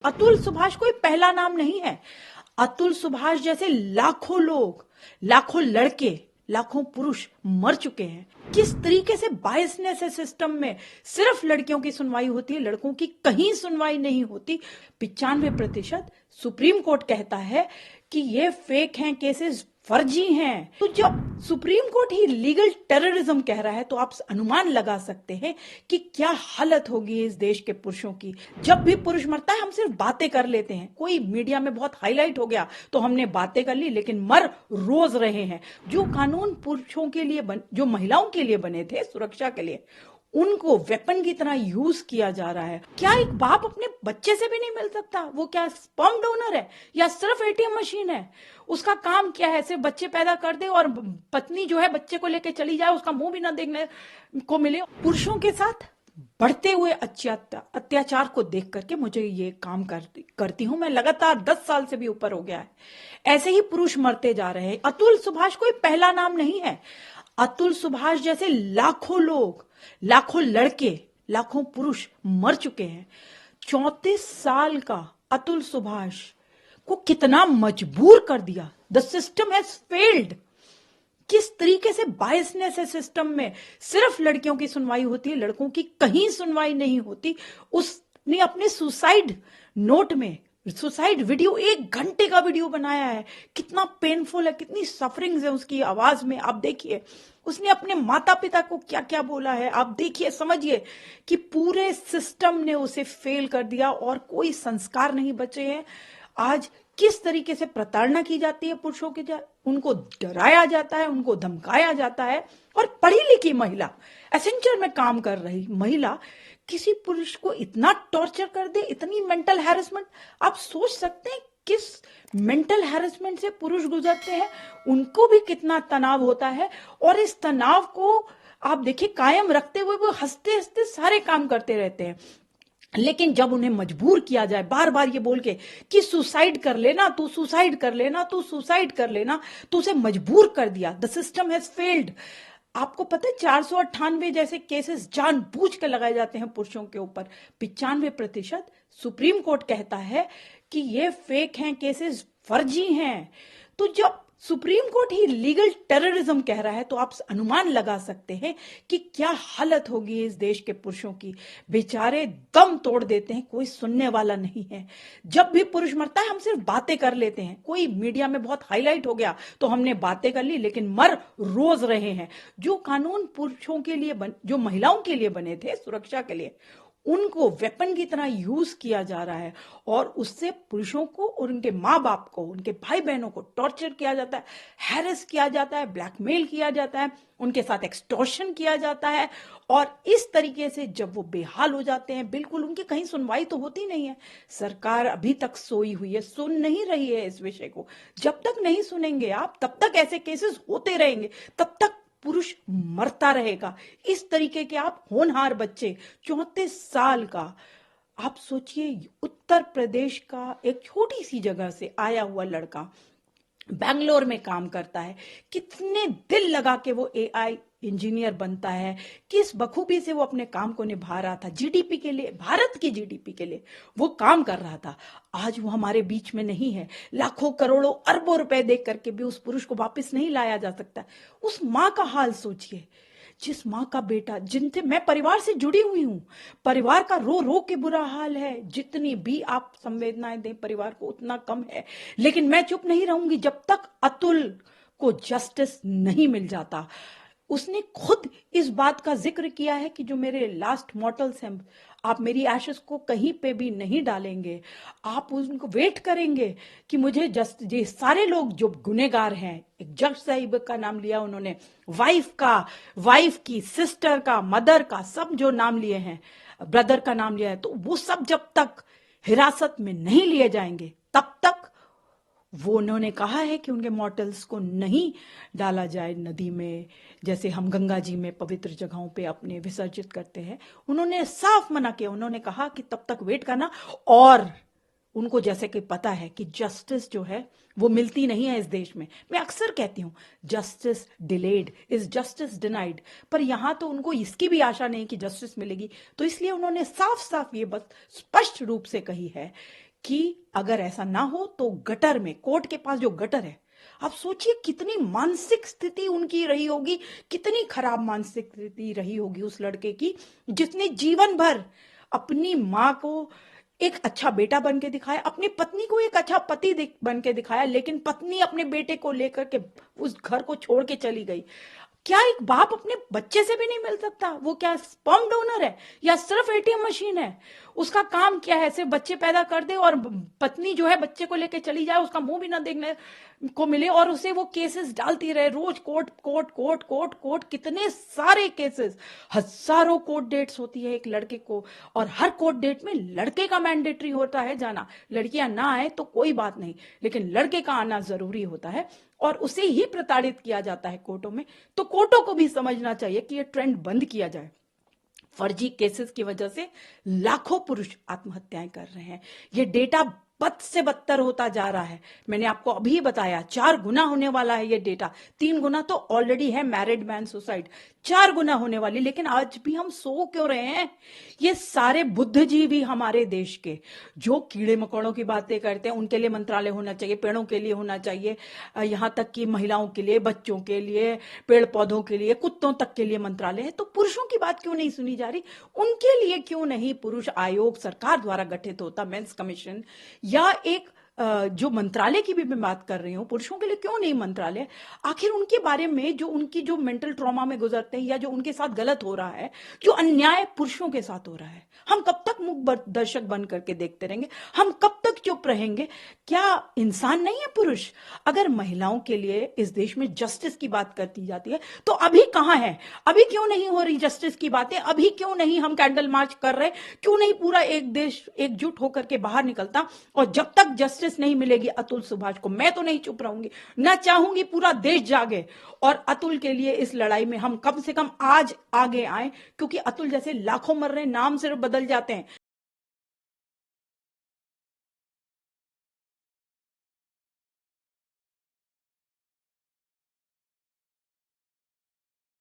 अतुल सुभाष कोई पहला नाम नहीं है। अतुल सुभाष जैसे लाखों लोग, लाखों लड़के, लाखों पुरुष मर चुके हैं। किस तरीके से बायसनेस है सिस्टम में। सिर्फ लड़कियों की सुनवाई होती है, लड़कों की कहीं सुनवाई नहीं होती। 95% सुप्रीम कोर्ट कहता है कि ये फेक हैं केसेस, फर्जी हैं। तो जब सुप्रीम कोर्ट ही लीगल टेररिज्म कह रहा है तो आप अनुमान लगा सकते हैं कि क्या हालत होगी इस देश के पुरुषों की। जब भी पुरुष मरता है हम सिर्फ बातें कर लेते हैं, कोई मीडिया में बहुत हाईलाइट हो गया तो हमने बातें कर ली, लेकिन मर रोज रहे हैं। जो कानून पुरुषों के लिए जो महिलाओं के लिए बने थे सुरक्षा के लिए, उनको वेपन की तरह यूज किया जा रहा है। क्या एक बाप अपने बच्चे से भी नहीं मिल सकता? वो क्या स्पर्म डोनर है या सिर्फ एटीएम मशीन है? उसका काम क्या है? सिर्फ बच्चे पैदा कर दे और पत्नी जो है बच्चे को लेके चली जाए, उसका मुंह भी ना देखने को मिले। पुरुषों के साथ बढ़ते हुए अत्याचार को देख करके मुझे ये काम करती हूं मैं। लगातार 10 साल से भी ऊपर हो गया है, ऐसे ही पुरुष मरते जा रहे हैं। अतुल सुभाष कोई पहला नाम नहीं है। अतुल सुभाष जैसे लाखों लोग, लाखों लड़के, लाखों पुरुष मर चुके हैं। 34 साल का अतुल सुभाष को कितना मजबूर कर दिया। The system has failed. किस तरीके से बायसनेस है सिस्टम में। सिर्फ लड़कियों की सुनवाई होती है, लड़कों की कहीं सुनवाई नहीं होती। उसने अपने सुसाइड नोट में सुसाइड वीडियो, 1 घंटे का वीडियो बनाया है। कितना पेनफुल है, कितनी सफरिंग्स है उसकी आवाज में। आप देखिए उसने अपने माता पिता को क्या क्या बोला है। आप देखिए, समझिए कि पूरे सिस्टम ने उसे फेल कर दिया और कोई संस्कार नहीं बचे हैं। आज किस तरीके से प्रताड़ना की जाती है पुरुषों के, उनको डराया जाता है, उनको धमकाया जाता है। और पढ़ी लिखी महिला, एसेंचर में काम कर रही महिला किसी पुरुष को इतना टॉर्चर कर दे, इतनी मेंटल हैरेसमेंट। आप सोच सकते हैं किस मेंटल हैरेसमेंट से पुरुष गुजरते हैं, उनको भी कितना तनाव होता है। और इस तनाव को आप देखिए कायम रखते हुए वो हंसते हंसते सारे काम करते रहते हैं। लेकिन जब उन्हें मजबूर किया जाए बार बार ये बोल के कि सुसाइड कर लेना, तू सुसाइड कर लेना, तू सुसाइड कर लेना, तो उसे मजबूर कर दिया। The system has failed. आपको पता है 498 जैसे केसेस जानबूझ के लगाए जाते हैं पुरुषों के ऊपर। 95% सुप्रीम कोर्ट कहता है कि ये फेक हैं केसेस, फर्जी हैं। तो जब सुप्रीम कोर्ट ही लीगल टेररिज्म कह रहा है तो आप अनुमान लगा सकते हैं कि क्या हालत होगी इस देश के पुरुषों की। बेचारे दम तोड़ देते हैं, कोई सुनने वाला नहीं है। जब भी पुरुष मरता है हम सिर्फ बातें कर लेते हैं, कोई मीडिया में बहुत हाईलाइट हो गया तो हमने बातें कर ली, लेकिन मर रोज रहे हैं। जो कानून पुरुषों के लिए जो महिलाओं के लिए बने थे सुरक्षा के लिए, उनको वेपन की तरह यूज किया जा रहा है। और उससे पुरुषों को और उनके माँ बाप को, उनके भाई बहनों को टॉर्चर किया जाता है, हैरेस किया जाता है, ब्लैकमेल किया जाता है, उनके साथ एक्सटॉर्शन किया जाता है। और इस तरीके से जब वो बेहाल हो जाते हैं, बिल्कुल उनकी कहीं सुनवाई तो होती नहीं है। सरकार अभी तक सोई हुई है, सुन नहीं रही है इस विषय को। जब तक नहीं सुनेंगे आप, तब तक ऐसे केसेस होते रहेंगे, तब तक पुरुष मरता रहेगा। इस तरीके के आप होनहार बच्चे, 34 साल का, आप सोचिए उत्तर प्रदेश का एक छोटी सी जगह से आया हुआ लड़का बैंगलोर में काम करता है। कितने दिल लगा के वो एआई इंजीनियर बनता है, किस बखूबी से वो अपने काम को निभा रहा था। जीडीपी के लिए, भारत की जीडीपी के लिए वो काम कर रहा था। आज वो हमारे बीच में नहीं है। लाखों करोड़ों अरबों रुपए देख करके भी उस पुरुष को वापस नहीं लाया जा सकता। उस माँ का हाल सोचिए, जिस माँ का बेटा, जिनसे मैं परिवार से जुड़ी हुई हूं, परिवार का रो रो के बुरा हाल है। जितनी भी आप संवेदनाएं दें परिवार को उतना कम है। लेकिन मैं चुप नहीं रहूंगी जब तक अतुल को जस्टिस नहीं मिल जाता। उसने खुद इस बात का जिक्र किया है कि जो मेरे लास्ट मॉर्टल्स हैं, आप मेरी एशेस को कहीं पे भी नहीं डालेंगे, आप उनको वेट करेंगे कि मुझे जस्ट, ये सारे लोग जो गुनेगार हैं, एक जज साहिब का नाम लिया उन्होंने, वाइफ की, सिस्टर का, मदर का, सब जो नाम लिए हैं, ब्रदर का नाम लिया है, तो वो सब जब तक हिरासत में नहीं लिए जाएंगे तब तक वो, उन्होंने कहा है कि उनके मॉर्टल्स को नहीं डाला जाए नदी में, जैसे हम गंगा जी में पवित्र जगहों पे अपने विसर्जित करते हैं। उन्होंने साफ मना किया। उन्होंने कहा कि तब तक वेट करना। और उनको जैसे कि पता है कि जस्टिस जो है वो मिलती नहीं है इस देश में। मैं अक्सर कहती हूं justice delayed is justice denied, पर यहां तो उनको इसकी भी आशा नहीं कि जस्टिस मिलेगी। तो इसलिए उन्होंने साफ साफ ये बात स्पष्ट रूप से कही है कि अगर ऐसा ना हो तो गटर में, कोर्ट के पास जो गटर है, आप सोचिए कितनी मानसिक स्थिति उनकी रही होगी, कितनी खराब मानसिक स्थिति रही होगी उस लड़के की, जिसने जीवन भर अपनी माँ को एक अच्छा बेटा बन के दिखाया, अपनी पत्नी को एक अच्छा पति बन के दिखाया, लेकिन पत्नी अपने बेटे को लेकर के उस घर को छोड़ के चली गई। क्या एक बाप अपने बच्चे से भी नहीं मिल सकता? वो क्या स्पर्म डोनर है या सिर्फ एटीएम मशीन है? उसका काम क्या है? सिर्फ बच्चे पैदा कर दे और पत्नी जो है बच्चे को लेके चली जाए, उसका मुंह भी ना देखने को मिले, और उसे वो केसेस डालती रहे रोज, court court court court court, कितने सारे केसेस, हजारों कोर्ट डेट्स होती है एक लड़के को, और हर कोर्ट डेट में लड़के का मैंडेटरी होता है जाना। लड़कियां ना आए तो कोई बात नहीं, लेकिन लड़के का आना जरूरी होता है, और उसे ही प्रताड़ित किया जाता है कोर्टों में। तो कोर्टों को भी समझना चाहिए कि ये ट्रेंड बंद किया जाए। फर्जी केसेस की वजह से लाखों पुरुष आत्महत्याएं कर रहे हैं। ये डेटा बद से बदतर होता जा रहा है। मैंने आपको अभी बताया 4 गुना होने वाला है ये डेटा। 3 गुना तो ऑलरेडी है मैरिड मैन सुसाइड, 4 गुना होने वाली। लेकिन आज भी हम सो क्यों रहे हैं? ये सारे बुद्धिजीवी हमारे देश के जो कीड़े मकोड़ों की बातें करते हैं, उनके लिए मंत्रालय होना चाहिए, पेड़ों के लिए होना चाहिए, यहाँ तक कि महिलाओं के लिए, बच्चों के लिए, पेड़ पौधों के लिए, कुत्तों तक के लिए मंत्रालय है। तो पुरुषों की बात क्यों नहीं सुनी जा रही? उनके लिए क्यों नहीं पुरुष आयोग सरकार द्वारा गठित होता, मेंस कमीशन, या एक जो मंत्रालय की भी मैं बात कर रही हूं, पुरुषों के लिए क्यों नहीं मंत्रालय? आखिर उनके बारे में, जो उनकी जो मेंटल ट्रॉमा में गुजरते हैं, या जो उनके साथ गलत हो रहा है, जो अन्याय पुरुषों के साथ हो रहा है, हम कब तक मूक दर्शक बन करके देखते रहेंगे? हम कब तक चुप रहेंगे? क्या इंसान नहीं है पुरुष? अगर महिलाओं के लिए इस देश में जस्टिस की बात करती जाती है, तो अभी कहां है? अभी क्यों नहीं हो रही जस्टिस की बातें? अभी क्यों नहीं हम कैंडल मार्च कर रहे? क्यों नहीं पूरा एक देश एकजुट होकर के बाहर निकलता? और जब तक जस्टिस नहीं मिलेगी अतुल सुभाष को, मैं तो नहीं चुप रहूंगी, ना चाहूंगी पूरा देश जागे और अतुल के लिए इस लड़ाई में हम कम से कम आज आगे आए, क्योंकि अतुल जैसे लाखों मर रहे हैं, नाम सिर्फ बदल जाते हैं,